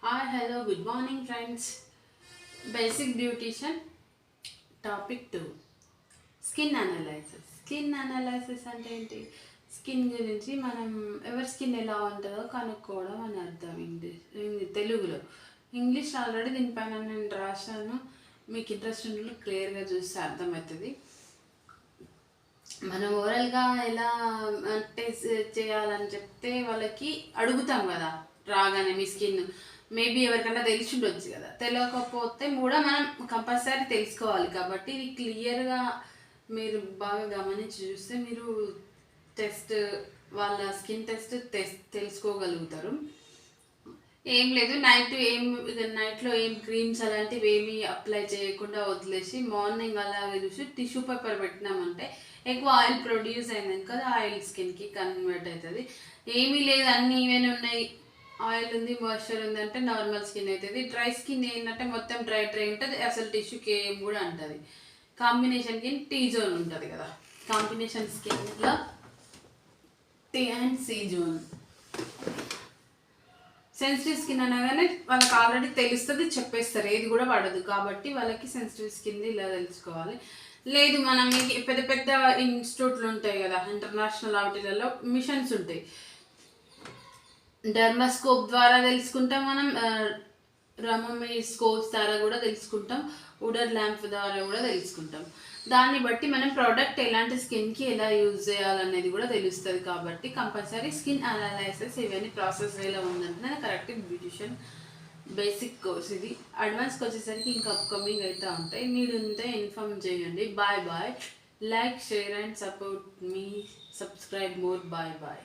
Hi, hello, good morning, friends. Basic Beautician Topic 2 skin analysis. Skin analysis అంటే ఏంటి? Skin గురించి మనం ఎవరి స్కిన్ ఎలా ఉంటుందో కనుక్కోవడం అని అర్థం. తెలుగులో. ఇంగ్లీష్ ఆల్రెడీ దీనిపైన నేను రాశాను. మీకు ఇంట్రెస్ట్ ఉంటే క్లియర్గా చూస్తే అర్థమవుతుంది. మనం ఓవరాల్గా ఎలా టెస్ట్ చేయాలని చెప్తే వాళ్ళకి అడుగుతాం కదా రాగానే మీ స్కిన్ మేబీ ఎవరికైనా తెలిసి ఉండొచ్చు కదా. తెలియకపోతే కూడా మనం కంపల్సరీ తెలుసుకోవాలి. కాబట్టి ఇది క్లియర్గా మీరు బాగా గమనించి చూస్తే మీరు టెస్ట్ వాళ్ళ స్కిన్ టెస్ట్ తెలుసుకోగలుగుతారు. ఏం లేదు, నైట్లో ఏం క్రీమ్స్ అలాంటివి ఏమీ అప్లై చేయకుండా వదిలేసి మార్నింగ్ అలాగే చూసి టిష్యూ పేపర్ పెట్టినామంటే ఎక్కువ ఆయిల్ ప్రొడ్యూస్ అయిందని కదా, ఆయిల్ స్కిన్కి కన్వర్ట్ అవుతుంది. ఏమీ లేదు, అన్నీ ఈవెన్ ఉన్నాయి, ఆయిల్ ఉంది, మాయిశ్చర్ ఉంది అంటే నార్మల్ స్కిన్ అవుతుంది. డ్రై స్కిన్ ఏంటంటే మొత్తం డ్రై ఉంటుంది, అసలు టిష్యూకి ఏం కూడా అంటుంది. కాంబినేషన్కి టీ జోన్ ఉంటుంది కదా, కాంబినేషన్ స్కిన్లో T and C zone. Sensitive skin అనగానే వాళ్ళకి ఆల్రెడీ తెలుస్తుంది, చెప్పేస్తారు, ఏది కూడా పడదు. కాబట్టి వాళ్ళకి సెన్సిటివ్ స్కిన్ ఇలా తెలుసుకోవాలి. లేదు మనం పెద్ద పెద్ద ఇన్స్టిట్యూట్లు ఉంటాయి కదా, ఇంటర్నేషనల్ వాటిలలో మిషన్స్ ఉంటాయి. డర్మాస్కోప్ ద్వారా తెలుసుకుంటాం మనం, స్కోప్స్ ద్వారా కూడా తెలుసుకుంటాం, ఉడర్ ల్యాంప్ ద్వారా కూడా తెలుసుకుంటాం. దాన్ని బట్టి మనం ప్రోడక్ట్ ఎలాంటి స్కిన్కి ఎలా యూజ్ చేయాలనేది కూడా తెలుస్తుంది. కాబట్టి కంపల్సరీ స్కిన్ అనాలైసిస్ ఇవన్నీ ప్రాసెస్ ఎలా ఉందంటే కరెక్ట్ బ్యూటిషియన్ బేసిక్ కోర్స్ ఇది. అడ్వాన్స్కి వచ్చేసరికి ఇంకా అప్కమింగ్ అయితే ఉంటాయి. మీరు ఉంటే ఇన్ఫార్మ్ చేయండి. Bye bye. Like, share and support me. Subscribe more. Bye bye.